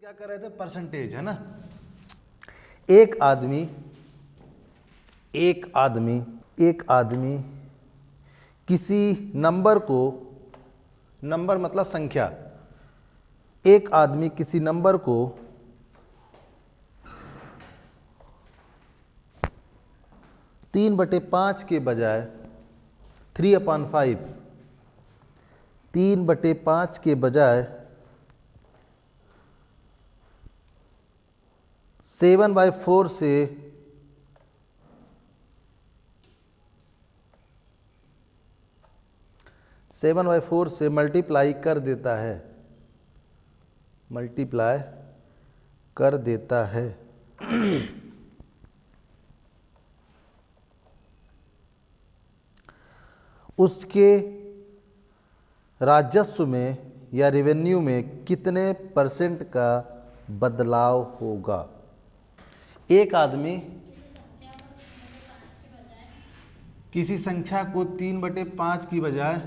क्या कर रहे थे, परसेंटेज है ना। एक आदमी किसी नंबर को, नंबर मतलब संख्या, एक आदमी किसी नंबर को 3/5 के बजाय 3/5, 3/5 के बजाय 7/4 से मल्टीप्लाई कर देता है, उसके राजस्व में या रेवेन्यू में कितने परसेंट का बदलाव होगा। एक आदमी किसी संख्या को 3/5 की बजाय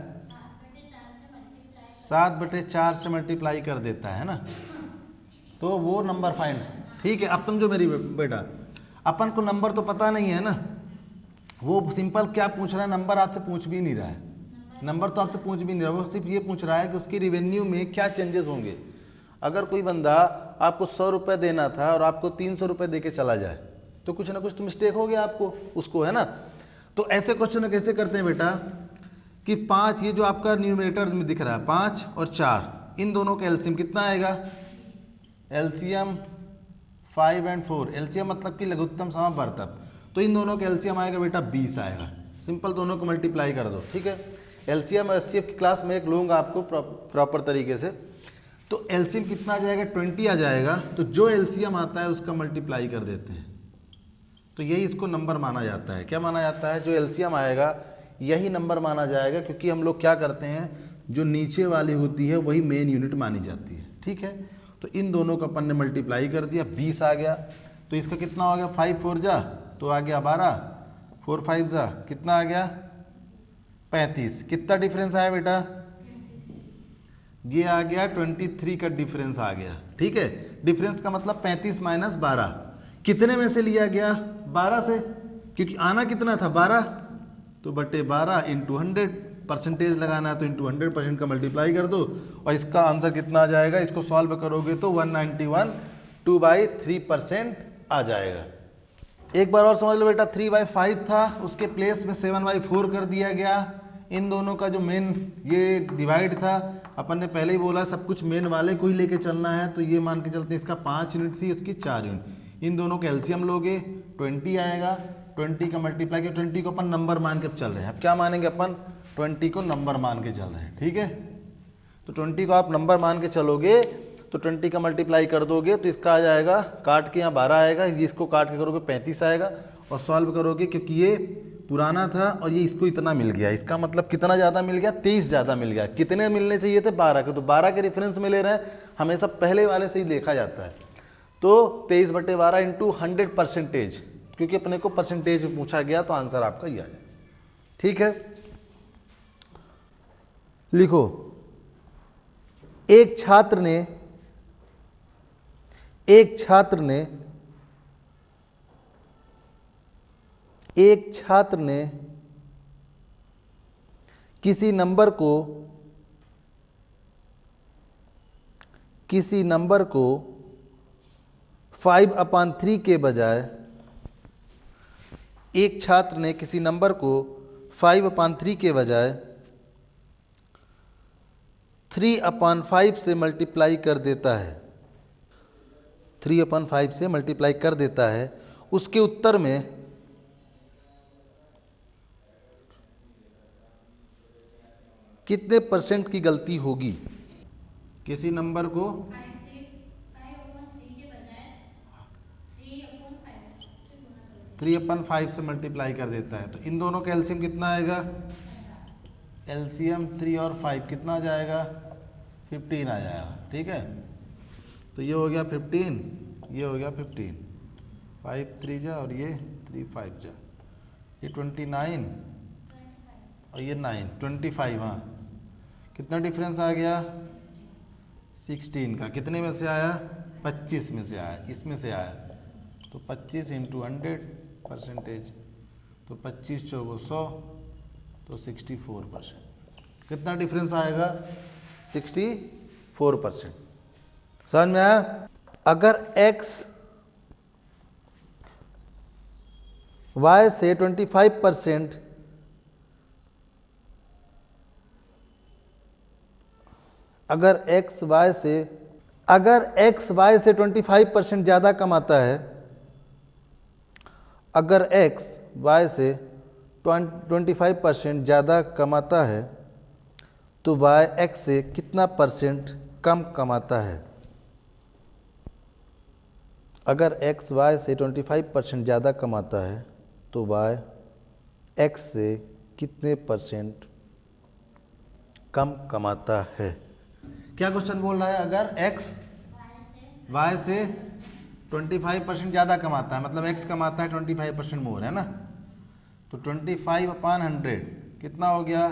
7/4 से मल्टीप्लाई कर देता है ना, तो वो नंबर फाइंड। ठीक है, अब समझो मेरी बेटा, अपन को नंबर तो पता नहीं है ना, वो सिंपल क्या पूछ रहा है, नंबर आपसे पूछ भी नहीं रहा है, नंबर तो आपसे पूछ भी नहीं रहा, वो सिर्फ ये पूछ रहा है कि उसकी रेवेन्यू में क्या चेंजेस होंगे। अगर कोई बंदा आपको 100 रुपये देना था और आपको 300 रुपये दे के चला जाए, तो कुछ ना कुछ तो मिस्टेक हो गया आपको उसको, है ना। तो ऐसे क्वेश्चन कैसे करते हैं बेटा कि 5, ये जो आपका न्यूमरेटर में दिख रहा है 5 और 4, इन दोनों का एलसीएम कितना आएगा, एलसीएम 5 और 4, एलसीएम मतलब कि लघुत्तम समापवर्तक, तो इन दोनों का एलसीएम आएगा बेटा 20 आएगा। सिंपल दोनों को मल्टीप्लाई कर दो, ठीक है। एलसीएम एचसीएफ की क्लास में एक लूँगा आपको प्रॉपर तरीके से। तो एलसीएम कितना आ जाएगा, 20 आ जाएगा, तो जो एलसीएम आता है उसका मल्टीप्लाई कर देते हैं, तो यही इसको नंबर माना जाता है। क्या माना जाता है, जो एलसीएम आएगा यही नंबर माना जाएगा, क्योंकि हम लोग क्या करते हैं, जो नीचे वाली होती है वही मेन यूनिट मानी जाती है, ठीक है। तो इन दोनों का अपन ने मल्टीप्लाई कर दिया, 20 आ गया, तो इसका कितना हो गया, 5 4 जा तो आ गया 12, 4 5 जा कितना आ गया 35। कितना डिफरेंस आया बेटा, ये आ गया 23 का डिफरेंस आ गया, ठीक है। डिफरेंस का मतलब 35 माइनस 12, कितने में से लिया गया, 12 से, क्योंकि आना कितना था 12, तो बटे 12 इंटू 100, परसेंटेज लगाना है तो इंटू 100% का मल्टीप्लाई कर दो, और इसका आंसर कितना आ जाएगा, इसको सॉल्व करोगे तो 191 2/3% आ जाएगा। एक बार और समझ लो बेटा, 3/5 था, उसके प्लेस में 7/4 कर दिया गया। इन दोनों का जो मेन ये डिवाइड था, अपन ने पहले ही बोला सब कुछ मेन वाले को ही लेके चलना है, तो ये मान के चलते हैं इसका 5 यूनिट थी, उसकी 4 यूनिट। इन दोनों का एलसीएम लोगे 20 आएगा, 20 का मल्टीप्लाई किया, 20 को अपन नंबर मान के चल रहे हैं। अब क्या मानेंगे अपन, 20 को नंबर मान के चल रहे हैं, ठीक है। तो 20 को आप नंबर मान के चलोगे तो 20 का मल्टीप्लाई कर दोगे तो इसका आ जाएगा, काट के यहाँ 12 आएगा, इसको काट के करोगे 35 आएगा, और सॉल्व करोगे क्योंकि ये पुराना था और ये इसको इतना मिल गया, इसका मतलब कितना ज़्यादा मिल गया, 23 ज़्यादा मिल गया। कितने मिलने चाहिए थे, 12 के, तो 12 के रेफरेंस में ले रहे हैं, हमेशा पहले वाले से ही देखा जाता है। तो 23/12 इंटू 100%, क्योंकि अपने को परसेंटेज पूछा गया तो आंसर आपका ये आ जाए, ठीक है। लिखो, एक छात्र ने किसी नंबर को 5/3 के बजाय, एक छात्र ने किसी नंबर को 5/3 के बजाय 3/5 से मल्टीप्लाई कर देता है, 3/5 से मल्टीप्लाई कर देता है, उसके उत्तर में कितने परसेंट की गलती होगी। किसी नंबर को 3/5 से मल्टीप्लाई कर देता है, तो इन दोनों का एलसीएम कितना आएगा, एलसीएम 3 और 5 कितना आ जाएगा, 15 आ जाएगा, ठीक है। तो ये हो गया 15, ये हो गया 15, 5 3 जा और ये 3 5 जा, ये 29 और ये 9 25, हाँ कितना डिफरेंस आ गया 16 का, कितने में से आया 25 में से आया, इसमें से आया, तो 25 इंटू 100%, तो 25 चौको 100, तो 64%। कितना डिफरेंस आएगा? 64%। समझ में आया? अगर x y से 25%, अगर x y से 25% ज़्यादा कमाता है, अगर x y से 25% ज़्यादा कमाता है, तो y x से कितना परसेंट कम कमाता है? अगर x y से 25% ज़्यादा कमाता है, तो y x से कितने परसेंट कम कमाता है? क्या क्वेश्चन बोल रहा है? अगर x y से 25% ज़्यादा कमाता है, मतलब x कमाता है 25% मोर, है ना, तो 25/100 कितना हो गया?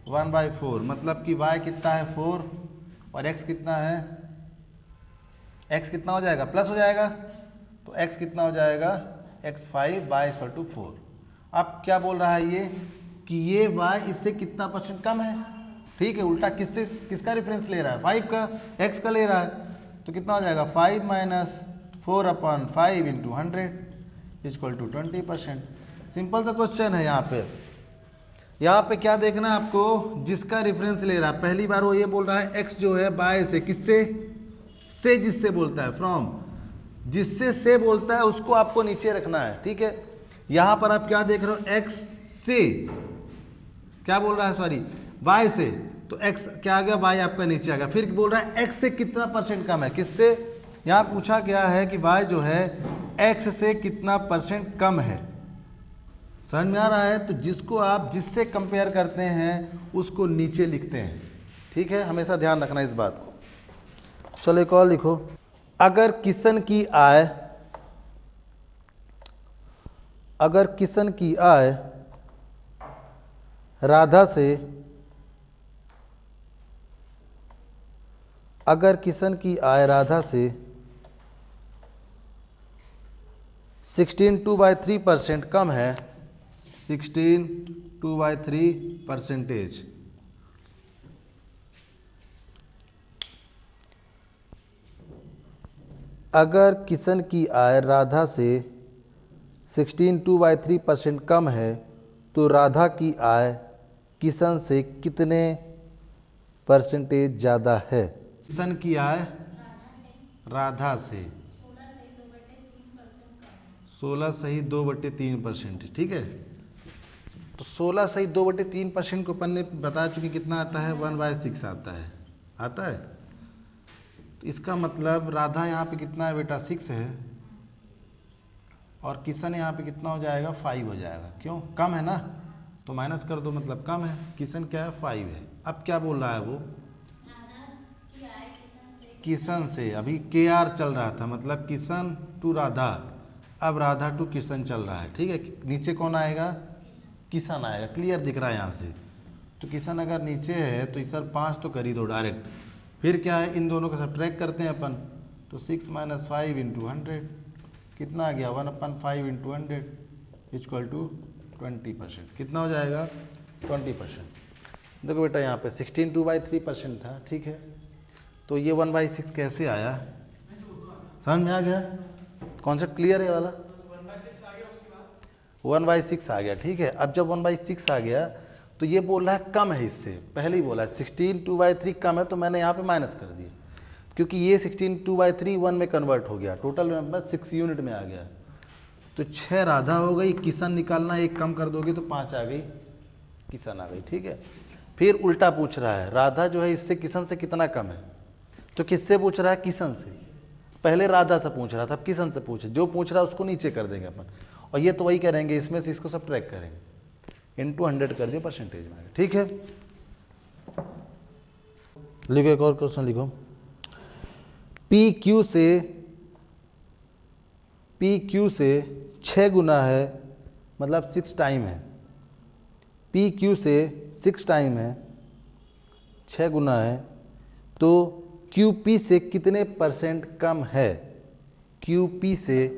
1/4, मतलब कि y कितना है? 4, और x कितना है? x कितना हो जाएगा? प्लस हो जाएगा, तो x कितना हो जाएगा? x 5, y = 4। अब क्या बोल रहा है ये कि ये y इससे कितना परसेंट कम है? ठीक है, उल्टा किसका रेफरेंस ले रहा है? 5 का, x का ले रहा है, तो कितना हो जाएगा? 5 - 4/5 × 100 = 20%। सिंपल सा क्वेश्चन है। यहाँ पे क्या देखना है आपको? जिसका रेफरेंस ले रहा है, पहली बार वो ये बोल रहा है x जो है बाय से, किससे? से जिससे बोलता है, फ्रॉम, जिससे से बोलता है उसको आपको नीचे रखना है। ठीक है, यहाँ पर आप क्या देख रहे हो? x से क्या बोल रहा है? सॉरी, y से, तो x क्या आ गया? y आपका नीचे आ गया। फिर बोल रहा है x से कितना परसेंट कम है? किससे? यहाँ पूछा गया है कि y जो है x से कितना परसेंट कम है। समझ में आ रहा है? तो जिसको आप जिससे कंपेयर करते हैं उसको नीचे लिखते हैं। ठीक है, हमेशा ध्यान रखना इस बात को। चलो एक और लिखो। अगर किशन की आय राधा से, अगर किशन की आय राधा से 16/3% कम है, 16/3%, अगर किशन की आय राधा से 16/3% कम है, तो राधा की आय किशन से कितने परसेंटेज ज़्यादा है? किशन की आय राधा से 16 सही 2/3%। ठीक है, तो 16 सही 2/3% को अपन ने बता चुके कितना आता है? 1/6 आता है। तो इसका मतलब राधा यहाँ पे कितना है बेटा? 6 है, और किशन यहाँ पे कितना हो जाएगा? 5 हो जाएगा। क्यों? कम है ना, तो माइनस कर दो, मतलब कम है। किशन क्या है? 5 है। अब क्या बोल रहा है वो? किशन से, अभी KR चल रहा था, मतलब किशन टू राधा, अब राधा टू किशन चल रहा है। ठीक है, नीचे कौन आएगा? किशन आएगा। क्लियर दिख रहा है यहाँ से? तो किशन अगर नीचे है तो इस 5 तो कर ही दो डायरेक्ट। फिर क्या है? इन दोनों का सब्ट्रैक्ट करते हैं अपन, तो 6 - 5 × 100 कितना आ गया? 1/5 × 100 = 20%। कितना हो जाएगा? 20%। देखो बेटा, यहाँ पे 16/3% था। ठीक है, तो ये 1/6 कैसे आया? समझ में आ गया? कॉन्सेप्ट क्लियर है वाला? 1/6 आ गया। ठीक है, अब जब 1/6 आ गया तो ये बोल रहा है कम है इससे। पहले ही बोला है 16/3 कम है, तो मैंने यहाँ पे माइनस कर दिया, क्योंकि ये 16/3 1 में कन्वर्ट हो गया, टोटल नंबर 6 यूनिट में आ गया। तो 6 राधा हो गई, किशन निकालना, एक कम कर दोगे तो 5 आ गई, किशन आ गई। ठीक है, फिर उल्टा पूछ रहा है, राधा जो है इससे किशन से कितना कम है, तो किससे पूछ रहा है? किशन से। पहले राधा से पूछ रहा था, अब किशन से पूछे, जो पूछ रहा है उसको नीचे कर देंगे अपन, और ये तो वही करेंगे, इसमें से इसको सब्ट्रैक्ट करेंगे, इनटू 100 कर दियो, परसेंटेज में। ठीक है, लिखो एक और क्वेश्चन लिखो। PQ से 6 गुना है, मतलब 6 टाइम है। PQ से 6 टाइम है, 6 गुना है, तो QP से कितने परसेंट कम है, QP से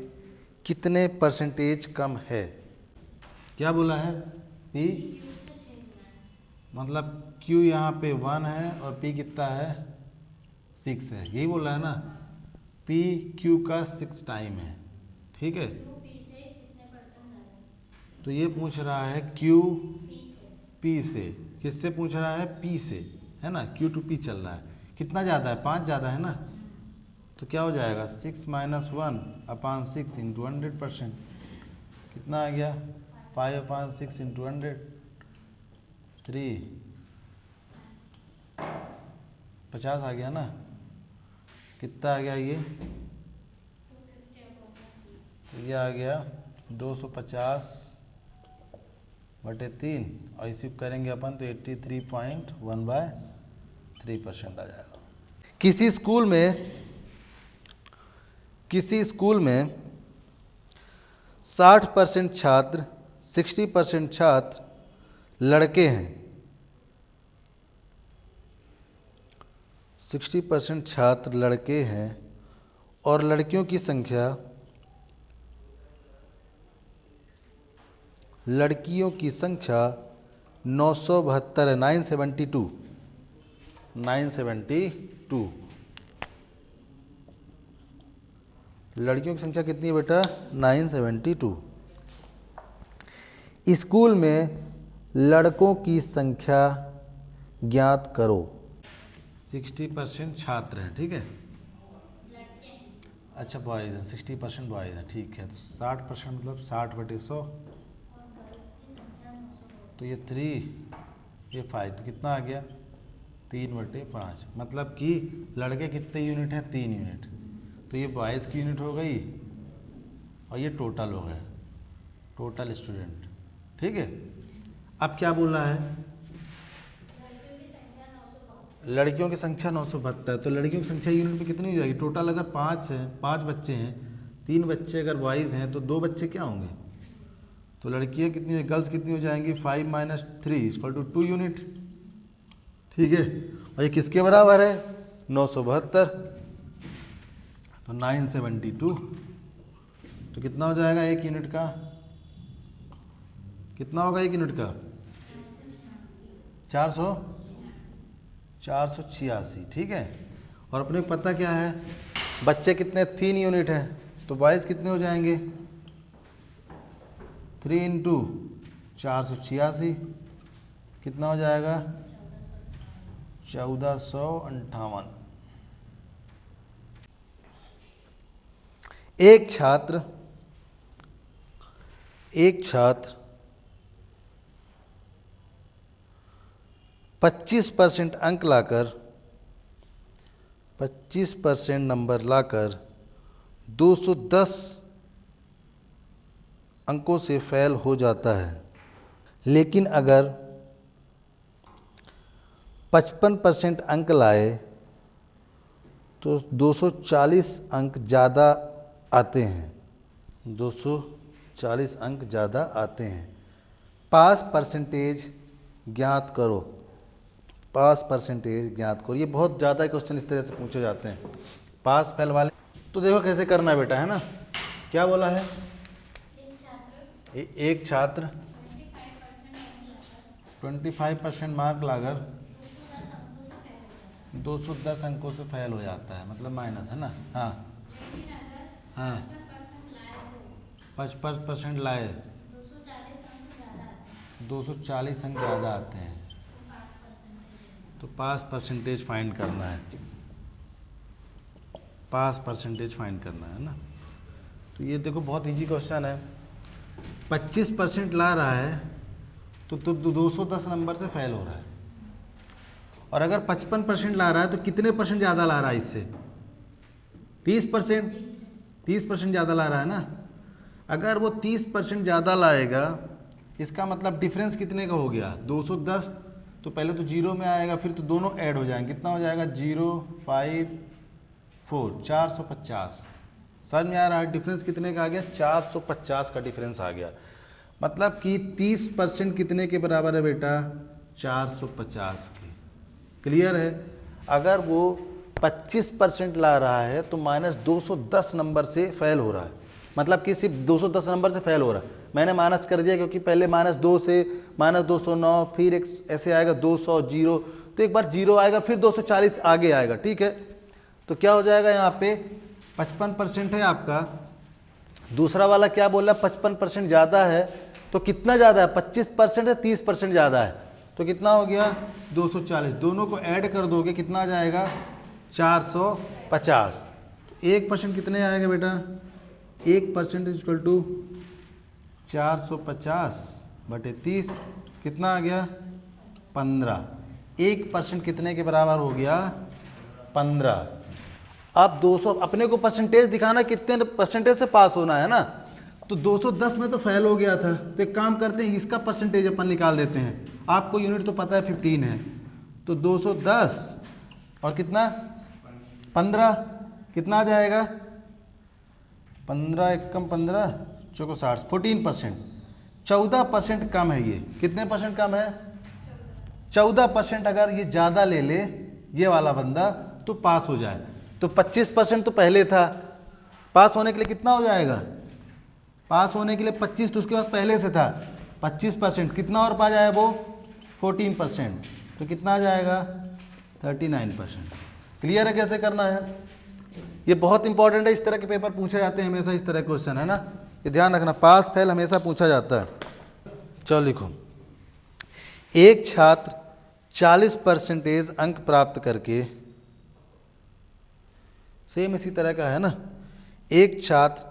कितने परसेंटेज कम है। क्या बोला है, P मतलब Q यहाँ पे 1 है और P कितना है 6 है, यही बोला है ना, P Q का 6 टाइम है, ठीक है। तो ये पूछ रहा है Q P से, किससे पूछ रहा है, P से, है ना, Q to P चल रहा है, कितना ज़्यादा है, 5 ज़्यादा है ना, तो क्या हो जाएगा 6 - 1/6 इंटू 100%, कितना आ गया 5/6 इंटू 100, 3 50 आ गया ना, कितना आ गया ये आ गया 250/3 और इसी करेंगे अपन तो 83.1/3% आ जाएगा। किसी स्कूल में 60% छात्र 60% छात्र लड़के हैं, 60% छात्र लड़के हैं और लड़कियों की संख्या 972 है, 972। लड़कियों की संख्या कितनी है बेटा, 972। स्कूल में लड़कों की संख्या ज्ञात करो। 60% छात्र हैं, ठीक है, अच्छा बॉयज़ हैं, 60% बॉयज़ हैं, ठीक है। तो 60% मतलब 60/100, तो ये 3 ये 5, तो कितना आ गया 3/5, मतलब कि लड़के कितने यूनिट हैं, 3 यूनिट, तो ये बॉयज़ की यूनिट हो गई और ये टोटल हो गया, टोटल स्टूडेंट, ठीक है। अब क्या बोल रहा है, लड़कियों की संख्या 972, तो लड़कियों की संख्या यूनिट में कितनी हो जाएगी, टोटल अगर 5 हैं, 5 बच्चे हैं, 3 बच्चे अगर बॉयज़ हैं तो 2 बच्चे क्या होंगे, तो लड़कियां कितनी, गर्ल्स कितनी हो जाएंगी, 5 - 3 = 2 यूनिट, ठीक है। और ये किसके बराबर है, 972, तो 972, तो कितना हो जाएगा 1 यूनिट का, कितना होगा 1 यूनिट का 486, ठीक है। और अपने को पता क्या है, बच्चे कितने, 3 यूनिट हैं, तो बॉयज़ कितने हो जाएंगे 3 × 486, कितना हो जाएगा 1458। एक छात्र 25% अंक लाकर 25% नंबर लाकर 210 अंकों से फेल हो जाता है, लेकिन अगर 55% अंक लाए तो 240 अंक ज़्यादा आते हैं, 240 अंक ज़्यादा आते हैं। पास परसेंटेज ज्ञात करो, पास परसेंटेज ज्ञात करो। ये बहुत ज़्यादा क्वेश्चन इस तरह से पूछे जाते हैं, पास फेल वाले। तो देखो कैसे करना है बेटा, है ना, क्या बोला है, एक छात्र 25% मार्क लाकर 210 अंकों से फेल हो जाता है, मतलब माइनस, है ना, हाँ हाँ 55% लाए 240 अंक ज़्यादा आते हैं, तो पास परसेंटेज फाइंड करना है, पास परसेंटेज फाइंड करना है ना। तो ये देखो बहुत इजी क्वेश्चन है, 25% ला रहा है तो 210 नंबर से फेल हो रहा है, और अगर 55% ला रहा है तो कितने परसेंट ज़्यादा ला रहा है इससे, 30%, 30% ज़्यादा ला रहा है ना। अगर वो 30% ज़्यादा लाएगा, इसका मतलब डिफरेंस कितने का हो गया 210, तो पहले तो 0 में आएगा, फिर तो दोनों ऐड हो जाएंगे, कितना हो जाएगा 0, 5, 4, 450। समझ में आ रहा है, डिफरेंस कितने का आ गया, 450 का डिफरेंस आ गया। मतलब कि 30% कितने के बराबर है बेटा, 450 के। क्लियर है। अगर वो 25% ला रहा है तो माइनस 210 नंबर से फेल हो रहा है, मतलब कि सिर्फ 210 नंबर से फेल हो रहा है। मैंने माइनस कर दिया क्योंकि पहले -2 से -209, फिर एक ऐसे आएगा 200 जीरो, तो एक बार जीरो आएगा फिर 240 आगे आएगा, ठीक है। तो क्या हो जाएगा यहाँ पे 55% है आपका, दूसरा वाला क्या बोल रहा है 55% ज़्यादा है, तो कितना ज़्यादा है 25% है 30% ज़्यादा है, तो कितना हो गया 240, दोनों को ऐड कर दोगे कितना आ जाएगा 450। 1% कितने आएगा बेटा, 1% इज इक्वल टू 450 बटे 30, कितना आ गया 15। 1% कितने के बराबर हो गया 15। अब 200, अपने को परसेंटेज दिखाना कितने परसेंटेज से पास होना है ना, तो 210 में तो फेल हो गया था, तो एक काम करते हैं इसका परसेंटेज अपन निकाल देते हैं। आपको यूनिट तो पता है 15 है, तो 210 और कितना 15, कितना आ जाएगा 15 एकम 15 चौको 60, 14%, 14% कम है ये। कितने परसेंट कम है 14%। अगर ये ज़्यादा ले ले ये वाला बंदा तो पास हो जाए, तो 25% तो पहले था, पास होने के लिए कितना हो जाएगा, पास होने के लिए 25 तो उसके पास पहले से था, 25% कितना और पा जाए वो 14%, तो कितना आ जाएगा 39%। क्लियर है कैसे करना है, ये बहुत इंपॉर्टेंट है, इस तरह के पेपर पूछे जाते हैं हमेशा, इस तरह के क्वेश्चन है ना, ये ध्यान रखना, पास फेल हमेशा पूछा जाता है। चलो लिखो, एक छात्र 40% अंक प्राप्त करके, सेम इसी तरह का है ना, एक छात्र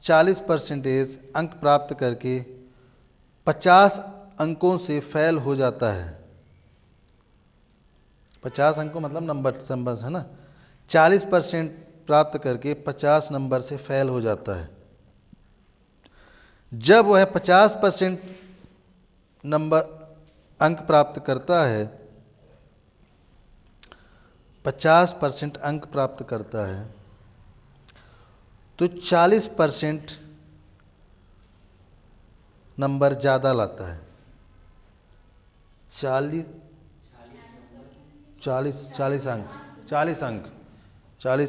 40% अंक प्राप्त करके 50 अंकों से फेल हो जाता है। 50 अंकों मतलब नंबर है ना, 40% प्राप्त करके 50 नंबर से फेल हो जाता है। जब वह 50% नंबर अंक प्राप्त करता है, 50% अंक प्राप्त करता है, तो 40% नंबर ज़्यादा लाता है। 40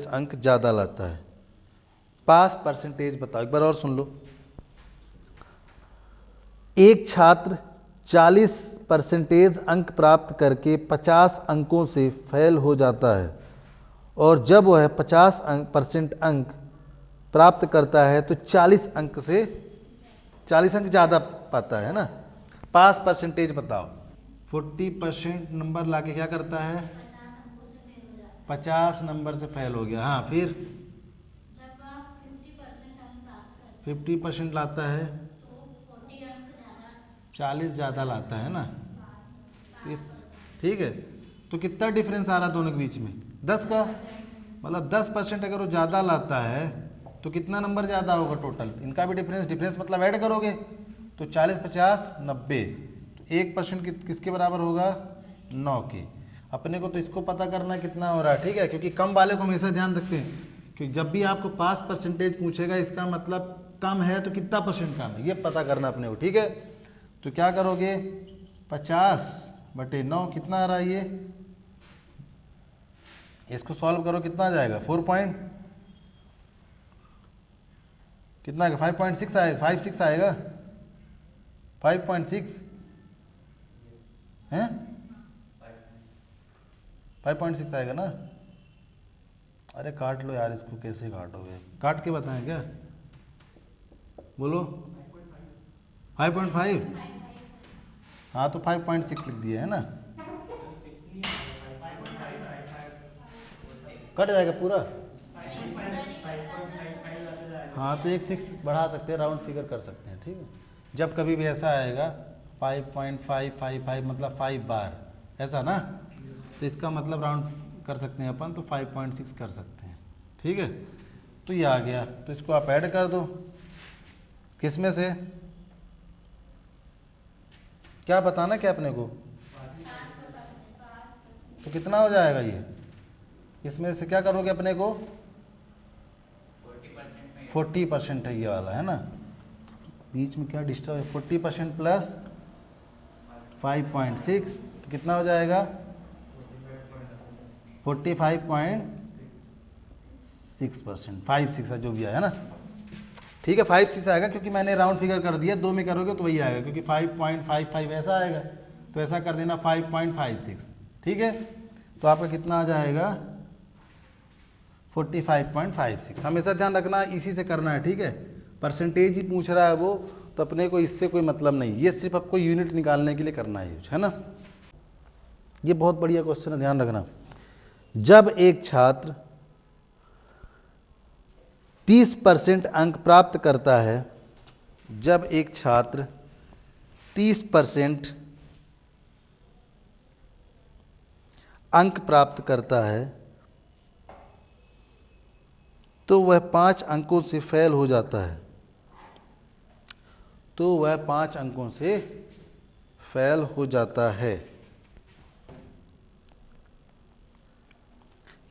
अंक ज़्यादा लाता है। पास परसेंटेज बताओ, एक बार और सुन लो। एक छात्र 40% अंक प्राप्त करके 50 अंकों से फेल हो जाता है, और जब वह 50% अंक प्राप्त करता है तो 40 अंक ज़्यादा पाता है ना। पास परसेंटेज बताओ। 40% नंबर लाके क्या करता है 50 नंबर से फेल हो गया, हाँ फिर 50% लाता है 40 ज़्यादा लाता है ना, इस ठीक है। तो कितना डिफरेंस आ रहा है दोनों के बीच में 10 का, मतलब 10% अगर वो ज़्यादा लाता है तो कितना नंबर ज़्यादा होगा टोटल, इनका भी डिफरेंस मतलब ऐड करोगे तो 40 50 90, तो 1% किसके बराबर होगा 9 के। अपने को तो इसको पता करना कितना हो रहा है, ठीक है, क्योंकि कम वाले को हमेशा ध्यान रखते हैं कि जब भी आपको पास परसेंटेज पूछेगा इसका मतलब कम है तो कितना परसेंट कम है ये पता करना अपने को, ठीक है। तो क्या करोगे 50/9 कितना आ रहा है ये, इसको सॉल्व करो कितना आ जाएगा 4 कितना आएगा 5.6 आएगा, 5.6 आएगा 5.6 हैं 5.6 आएगा ना। अरे काट लो यार इसको, कैसे काटोगे, काट के बताएं क्या, बोलो 5.5, हाँ तो 5.6 लिख दिया है ना, कट जाएगा पूरा, हाँ तो एक 6 बढ़ा सकते हैं, राउंड फिगर कर सकते हैं, ठीक है। जब कभी भी ऐसा आएगा 5.555 मतलब 5 बार ऐसा ना, तो इसका मतलब राउंड कर सकते हैं अपन, तो 5.6 कर सकते हैं, ठीक है। तो ये आ गया, तो इसको आप ऐड कर दो, किस में से क्या बताना क्या अपने को, तो कितना हो जाएगा ये, इसमें से क्या करोगे अपने को 40% है ये वाला है ना, बीच में क्या डिस्टर्ब है, 40% प्लस 5.6 तो कितना हो जाएगा 45.6 6%, 5-6 जो भी आया ना, ठीक है 5-6 आएगा क्योंकि मैंने राउंड फिगर कर दिया, 2 में करोगे तो वही आएगा क्योंकि 5.55 ऐसा आएगा, तो ऐसा कर देना 5.56, ठीक है। तो आपका कितना आ जाएगा 45.56। हमेशा ध्यान रखना इसी से करना है, ठीक है, परसेंटेज ही पूछ रहा है वो, तो अपने को इससे कोई मतलब नहीं, ये सिर्फ आपको यूनिट निकालने के लिए करना है यूज, है ना। ये बहुत बढ़िया क्वेश्चन है, ध्यान रखना। जब एक छात्र 30% अंक प्राप्त करता है, जब एक छात्र 30% अंक प्राप्त करता है तो वह 5 अंकों से फेल हो जाता है, तो वह 5 अंकों से फेल हो जाता है।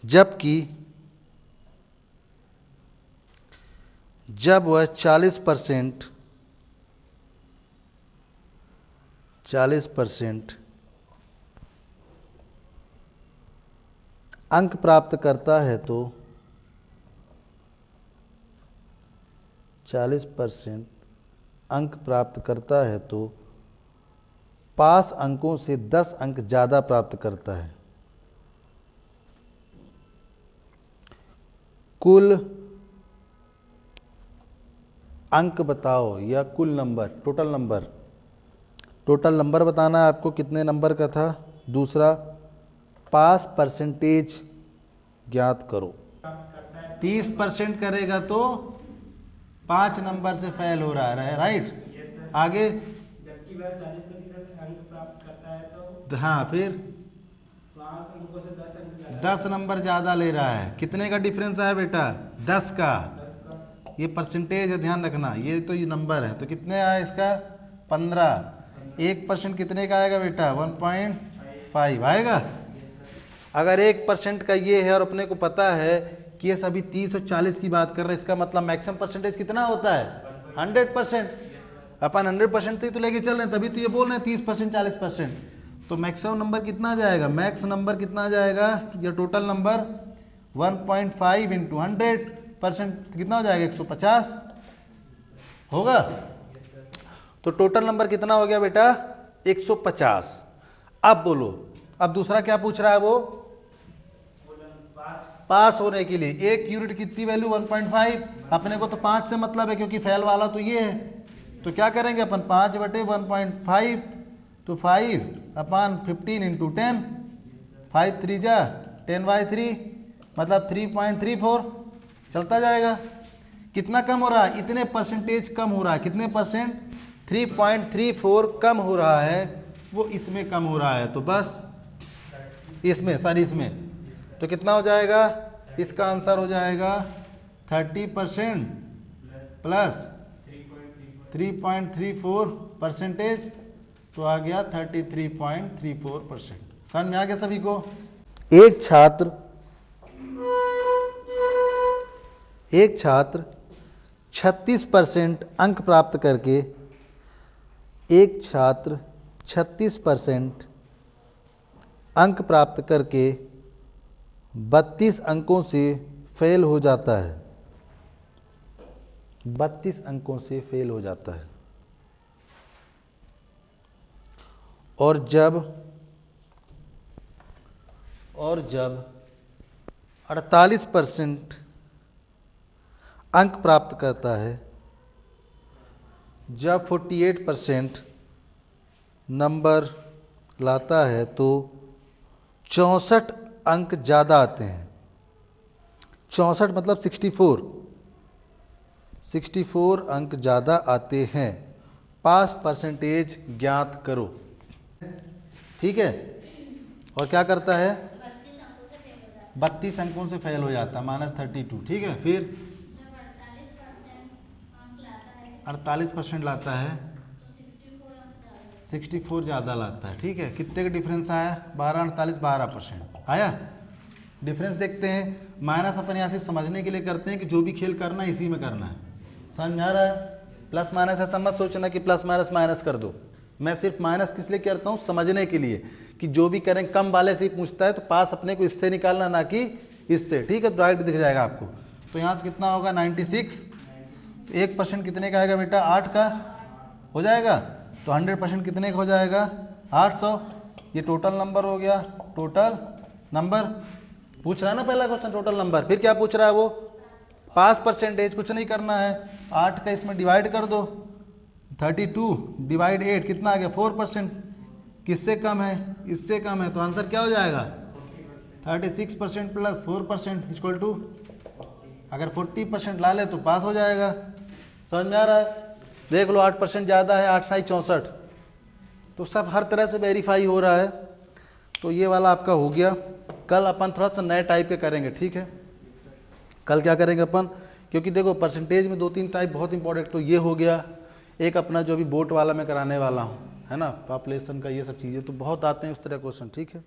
जबकि जब वह 40% अंक प्राप्त करता है तो 40% अंक प्राप्त करता है तो पास अंकों से 10 अंक ज़्यादा प्राप्त करता है। कुल अंक बताओ या कुल नंबर, टोटल नंबर बताना है आपको, कितने नंबर का था। दूसरा पास परसेंटेज ज्ञात करो। 30% करेगा तो 5 नंबर से फेल हो रहा है, राइट। आगे जबकि वह 40% अंक प्राप्त करता है तो हाँ, फिर 5 अंकों से 10 अंक 10 नंबर ज़्यादा ले रहा है। कितने का डिफरेंस आया बेटा? 10 का। ये परसेंटेज है, ध्यान रखना, ये तो ये नंबर है, तो कितने आया इसका 15। 1% कितने का आएगा बेटा? 1.5 आएगा। अगर 1% का ये है और अपने को पता है कि ये सभी 30 और 40 की बात कर रहे हैं, इसका मतलब मैक्सिमम परसेंटेज कितना होता है? 100%। अपन 100% से तो लेके चल रहे हैं, तभी तो ये बोल रहे हैं 30% 40%। तो मैक्सिमम नंबर कितना आ जाएगा? मैक्स नंबर कितना आ जाएगा? या टोटल नंबर 1.5 इंटू 100% कितना हो जाएगा? 150 होगा। तो टोटल नंबर कितना हो गया बेटा? 150। अब बोलो, अब दूसरा क्या पूछ रहा है वो? पास होने के लिए एक यूनिट कितनी वैल्यू? 1.5। अपने को तो 5 से मतलब है क्योंकि फेल वाला तो ये है। तो क्या करेंगे अपन? 5/1.5 तो 5/15 इंटू 10, 5 3 जा 10/3 मतलब 3.34 चलता जाएगा। कितना कम हो रहा है? इतने परसेंटेज कम हो रहा है। कितने परसेंट? 3.34 कम हो रहा है, वो इसमें कम हो रहा है। तो बस इसमें इसमें तो कितना हो जाएगा? इसका आंसर हो जाएगा 30% प्लस 3.34 परसेंटेज, तो आ गया 33.34%। समझ में आ गया सभी को? एक छात्र 36% अंक प्राप्त करके 36% अंक प्राप्त करके 32 अंकों से फेल हो जाता है। 32 अंकों से फेल हो जाता है। और जब 48% अंक प्राप्त करता है, जब 48% नंबर लाता है तो 64 अंक ज़्यादा आते हैं। 64 मतलब 64 अंक ज़्यादा आते हैं। पास परसेंटेज ज्ञात करो। ठीक है। और क्या करता है? 32 अंकों से फेल हो जाता है, -32। ठीक है। फिर 48% लाता है, 64 ज़्यादा लाता है। ठीक है। कितने का डिफरेंस आया? 12 48 12% आया। डिफरेंस देखते हैं। माइनस अपन यहाँ सिर्फ समझने के लिए करते हैं कि जो भी खेल करना है इसी में करना है। समझ में आ रहा है? प्लस माइनस ऐसा मत सोचना कि प्लस माइनस माइनस कर दो। मैं सिर्फ माइनस किस लिए करता हूँ? समझने के लिए कि जो भी करें कम वाले से ही पूछता है, तो पास अपने को इससे निकालना, ना कि इससे। ठीक है। तो डायरेक्ट दिख जाएगा आपको। तो यहाँ से कितना होगा 96। 1% कितने का आएगा बेटा 8 का हो जाएगा, तो 100% कितने का हो जाएगा 800। ये टोटल नंबर हो गया, टोटल नंबर पूछ रहा है ना पहला क्वेश्चन टोटल नंबर, फिर क्या पूछ रहा है वो पास परसेंटेज, कुछ नहीं करना है, 8 का इसमें डिवाइड कर दो, 32 डिवाइड 8 कितना आ गया 4%, किससे कम है इससे कम है, तो आंसर क्या हो जाएगा 36% प्लस 4% इक्वल टू, अगर 40% ला ले तो पास हो जाएगा। समझ में आ रहा है, देख लो 8% ज़्यादा है, 8 64, तो सब हर तरह से वेरीफाई हो रहा है। तो ये वाला आपका हो गया। कल अपन थोड़ा सा नए टाइप के करेंगे, ठीक है। कल क्या करेंगे अपन, क्योंकि देखो परसेंटेज में 2-3 टाइप बहुत इंपॉर्टेंट, तो ये हो गया एक अपना जो भी बोट वाला मैं कराने वाला हूँ, है ना, पॉपुलेशन का, ये सब चीज़ें तो बहुत आते हैं उस तरह क्वेश्चन, ठीक है।